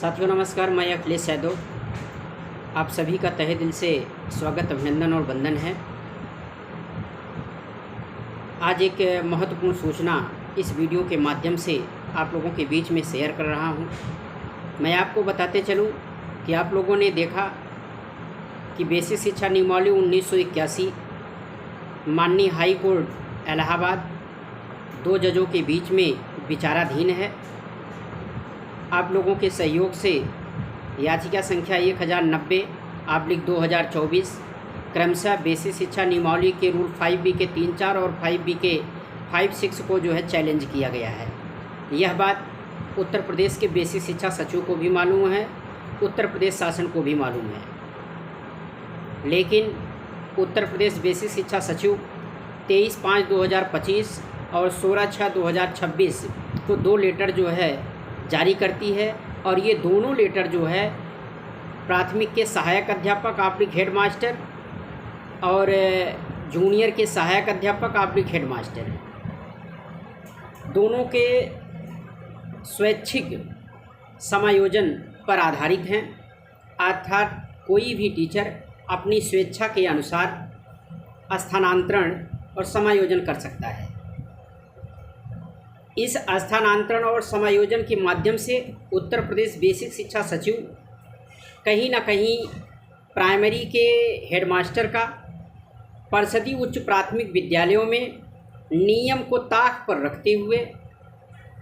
साथियों नमस्कार, मैं अखिलेश यादव आप सभी का तहे दिल से स्वागत, अभिनंदन और वंदन है। आज एक महत्वपूर्ण सूचना इस वीडियो के माध्यम से आप लोगों के बीच में शेयर कर रहा हूं। मैं आपको बताते चलूं कि आप लोगों ने देखा कि बेसिक शिक्षा नियमावली 1981 माननीय हाई कोर्ट इलाहाबाद 2 जजों के बीच में विचाराधीन है। आप लोगों के सहयोग से याचिका संख्या 1090/2024 क्रमशः बेसिक शिक्षा नियमावली के रूल 5B के 3-4 और 5B के 5-6 को चैलेंज किया गया है। यह बात उत्तर प्रदेश के बेसिक शिक्षा सचिव को भी मालूम है, उत्तर प्रदेश शासन को भी मालूम है, लेकिन उत्तर प्रदेश बेसिक शिक्षा सचिव 23/5/2025 और 16/6/2026 को 2 लेटर जारी करती है। और ये दोनों लेटर प्राथमिक के सहायक अध्यापक ऑब्लिक हेड मास्टर और जूनियर के सहायक अध्यापक ऑब्लिक हेड मास्टर दोनों के स्वैच्छिक समायोजन पर आधारित हैं। अर्थात कोई भी टीचर अपनी स्वेच्छा के अनुसार स्थानांतरण और समायोजन कर सकता है। इस स्थानांतरण और समायोजन के माध्यम से उत्तर प्रदेश बेसिक शिक्षा सचिव कहीं ना कहीं प्राइमरी के हेडमास्टर का परिषदीय उच्च प्राथमिक विद्यालयों में नियम को ताक पर रखते हुए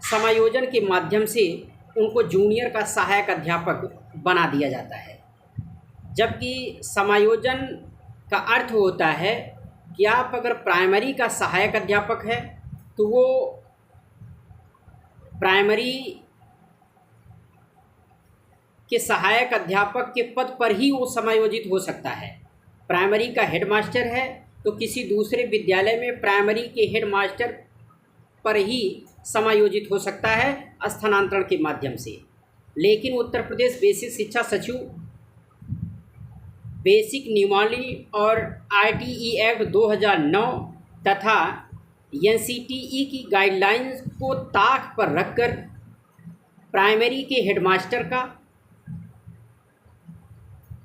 समायोजन के माध्यम से उनको जूनियर का सहायक अध्यापक बना दिया जाता है। जबकि समायोजन का अर्थ होता है कि आप अगर प्राइमरी का सहायक अध्यापक है तो वो प्राइमरी के सहायक अध्यापक के पद पर ही वो समायोजित हो सकता है। प्राइमरी का हेडमास्टर है तो किसी दूसरे विद्यालय में प्राइमरी के हेडमास्टर पर ही समायोजित हो सकता है स्थानांतरण के माध्यम से। लेकिन उत्तर प्रदेश बेसिक शिक्षा सचिव बेसिक नियमावली और RTE एक्ट 2009 तथा NCTE की गाइडलाइंस को ताक पर रखकर प्राइमरी के हेडमास्टर का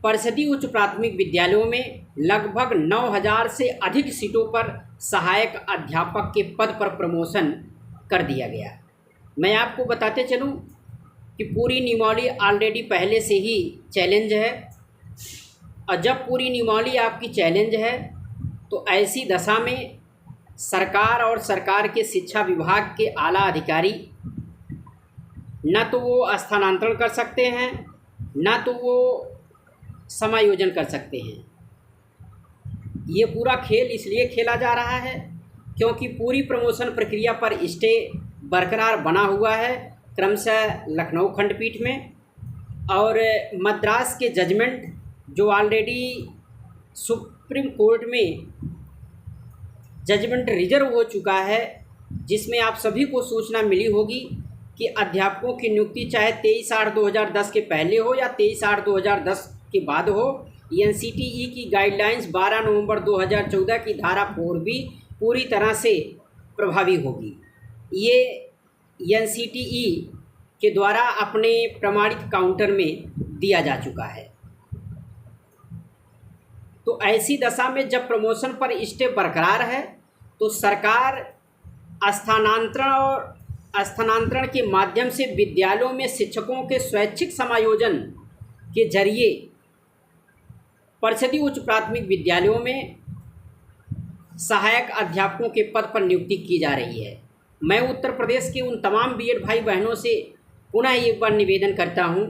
परिषदीय उच्च प्राथमिक विद्यालयों में लगभग 9000 से अधिक सीटों पर सहायक अध्यापक के पद पर प्रमोशन कर दिया गया। मैं आपको बताते चलूं कि पूरी नियमावली ऑलरेडी पहले से ही चैलेंज है, और जब पूरी नियमावली आपकी चैलेंज है तो ऐसी दशा में सरकार और सरकार के शिक्षा विभाग के आला अधिकारी न तो वो स्थानांतरण कर सकते हैं, न तो वो समायोजन कर सकते हैं। ये पूरा खेल इसलिए खेला जा रहा है क्योंकि पूरी प्रमोशन प्रक्रिया पर स्टे बरकरार बना हुआ है क्रमशः लखनऊ खंडपीठ में, और मद्रास के जजमेंट जो ऑलरेडी सुप्रीम कोर्ट में जजमेंट रिजर्व हो चुका है, जिसमें आप सभी को सूचना मिली होगी कि अध्यापकों की नियुक्ति चाहे 23/8/2010 के पहले हो या 23/8/2010 के बाद हो, NCTE की गाइडलाइंस 12 नवंबर 2014 की धारा 4B पूरी तरह से प्रभावी होगी। ये NCTE के द्वारा अपने प्रमाणित काउंटर में दिया जा चुका है। तो ऐसी दशा में जब प्रमोशन पर स्टे बरकरार है तो सरकार स्थानांतरण के माध्यम से विद्यालयों में शिक्षकों के स्वैच्छिक समायोजन के जरिए परिषदीय उच्च प्राथमिक विद्यालयों में सहायक अध्यापकों के पद पर नियुक्ति की जा रही है। मैं उत्तर प्रदेश के उन तमाम बीएड भाई बहनों से पुनः एक बार निवेदन करता हूं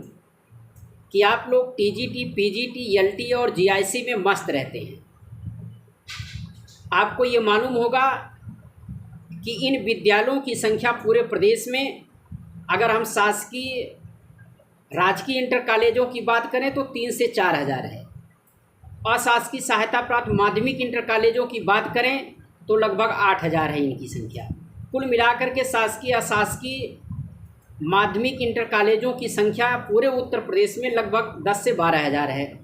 कि आप लोग TGT, PGT, LT और GIC में मस्त रहते हैं। आपको ये मालूम होगा कि इन विद्यालयों की संख्या पूरे प्रदेश में, अगर हम शासकीय राजकीय इंटर कॉलेजों की बात करें तो 3 से 4 हज़ार है। अशासकीय सहायता प्राप्त माध्यमिक इंटर कॉलेजों की बात करें तो लगभग 8,000 है इनकी संख्या। कुल मिलाकर के शासकीय अशासकीय माध्यमिक इंटर कॉलेजों की संख्या पूरे उत्तर प्रदेश में लगभग 10 से 12 हज़ार है।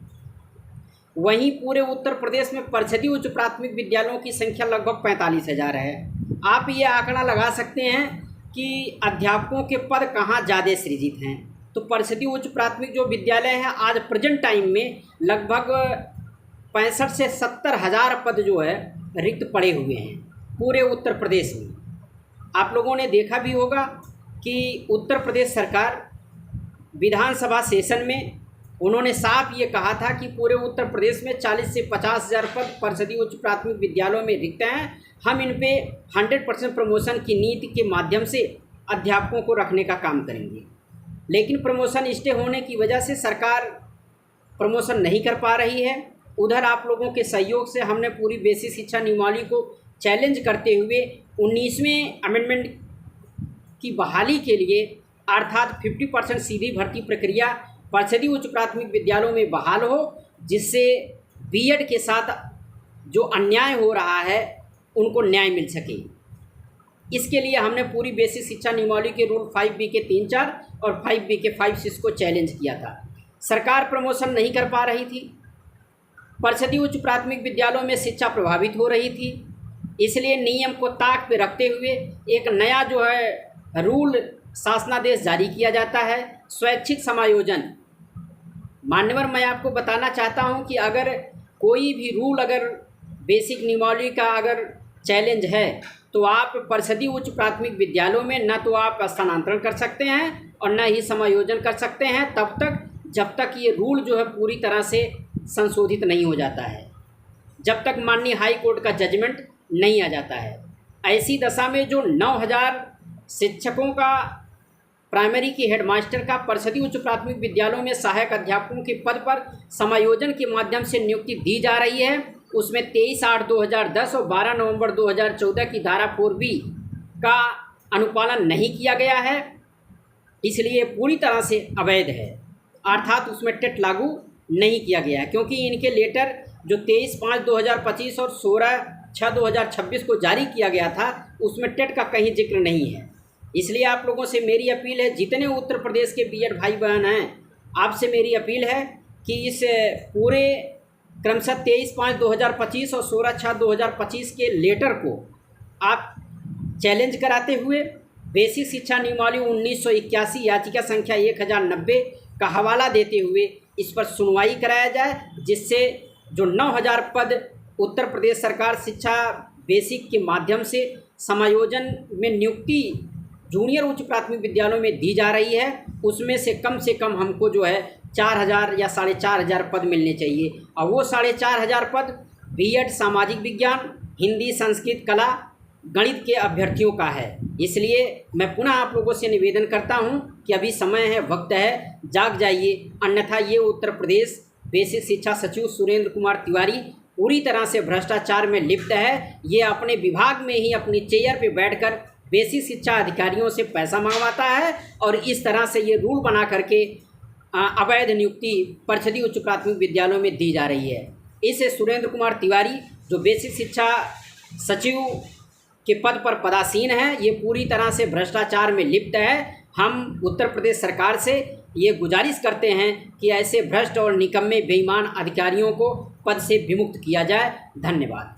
वहीं पूरे उत्तर प्रदेश में परिषदीय उच्च प्राथमिक विद्यालयों की संख्या लगभग 45,000 है। आप ये आंकड़ा लगा सकते हैं कि अध्यापकों के पद कहाँ ज़्यादा सृजित हैं। तो तो परिषदीय उच्च प्राथमिक जो विद्यालय हैं आज प्रेजेंट टाइम में लगभग 65 से 70 हज़ार पद जो है रिक्त पड़े हुए हैं पूरे उत्तर प्रदेश में। आप लोगों ने देखा भी होगा कि उत्तर प्रदेश सरकार विधानसभा सेशन में उन्होंने साफ ये कहा था कि पूरे उत्तर प्रदेश में 40 से 50 हज़ार पद परिषदीय उच्च प्राथमिक विद्यालयों में रिक्त हैं। हम इन पे 100% प्रमोशन की नीति के माध्यम से अध्यापकों को रखने का काम करेंगे। लेकिन प्रमोशन स्टे होने की वजह से सरकार प्रमोशन नहीं कर पा रही है। उधर आप लोगों के सहयोग से हमने पूरी बेसिक शिक्षा नियमावली को चैलेंज करते हुए 19वें अमेंडमेंट की बहाली के लिए अर्थात 50% सीधी भर्ती प्रक्रिया परिषदीय उच्च प्राथमिक विद्यालयों में बहाल हो, जिससे बीएड के साथ जो अन्याय हो रहा है उनको न्याय मिल सके। इसके लिए हमने पूरी बेसिक शिक्षा नियमावली के रूल 5B के 3-4 और 5B के 5-6 को चैलेंज किया था। सरकार प्रमोशन नहीं कर पा रही थी, परिषदीय उच्च प्राथमिक विद्यालयों में शिक्षा प्रभावित हो रही थी। इसलिए नियम को ताक पे रखते हुए एक नया जो है रूल शासनादेश जारी किया जाता है, स्वैच्छिक समायोजन। मान्यवर, मैं आपको बताना चाहता हूं कि अगर कोई भी रूल अगर बेसिक नियमावली का अगर चैलेंज है तो आप परिषदीय उच्च प्राथमिक विद्यालयों में न तो आप स्थानांतरण कर सकते हैं और न ही समायोजन कर सकते हैं तब तक जब तक ये रूल जो है पूरी तरह से संशोधित नहीं हो जाता है, जब तक माननीय हाई कोर्ट का जजमेंट नहीं आ जाता है। ऐसी दशा में जो 9000 शिक्षकों का प्राइमरी की हेडमास्टर का परिषदीय उच्च प्राथमिक विद्यालयों में सहायक अध्यापकों के पद पर समायोजन के माध्यम से नियुक्ति दी जा रही है, उसमें 23/8/2010 और 12 नवंबर 2014 की धारा 4B का अनुपालन नहीं किया गया है। इसलिए पूरी तरह से अवैध है, अर्थात उसमें टेट लागू नहीं किया गया है, क्योंकि इनके लेटर जो 23/5/2025 और 16/6/2026 को जारी किया गया था उसमें टेट का कहीं जिक्र नहीं है। इसलिए आप लोगों से मेरी अपील है, जितने उत्तर प्रदेश के बीएड भाई बहन हैं, आपसे मेरी अपील है कि इस पूरे क्रमशः 23/5/2025 और 16/6/2025 के लेटर को आप चैलेंज कराते हुए बेसिक शिक्षा नियमावली 1981 याचिका संख्या 1090 का हवाला देते हुए इस पर सुनवाई कराया जाए, जिससे जो 9000 पद उत्तर प्रदेश सरकार शिक्षा बेसिक के माध्यम से समायोजन में नियुक्ति जूनियर उच्च प्राथमिक विद्यालयों में दी जा रही है, उसमें से कम हमको जो है 4000 या 4500 पद मिलने चाहिए। और वो 4500 पद बीएड सामाजिक विज्ञान, हिंदी, संस्कृत, कला, गणित के अभ्यर्थियों का है। इसलिए मैं पुनः आप लोगों से निवेदन करता हूं कि अभी समय है, वक्त है, जाग जाइए, अन्यथा ये उत्तर प्रदेश बेसिक शिक्षा सचिव सुरेंद्र कुमार तिवारी पूरी तरह से भ्रष्टाचार में लिप्त है। ये अपने विभाग में ही अपनी चेयर पे बैठकर बेसिक शिक्षा अधिकारियों से पैसा मंगवाता है और इस तरह से ये रूल बना करके अवैध नियुक्ति परिषदीय उच्च प्राथमिक विद्यालयों में दी जा रही है। इस सुरेंद्र कुमार तिवारी जो बेसिक शिक्षा सचिव के पद पर पदासीन है, ये पूरी तरह से भ्रष्टाचार में लिप्त है। हम उत्तर प्रदेश सरकार से ये गुजारिश करते हैं कि ऐसे भ्रष्ट और निकम्मे बेईमान अधिकारियों को पद से विमुक्त किया जाए। धन्यवाद।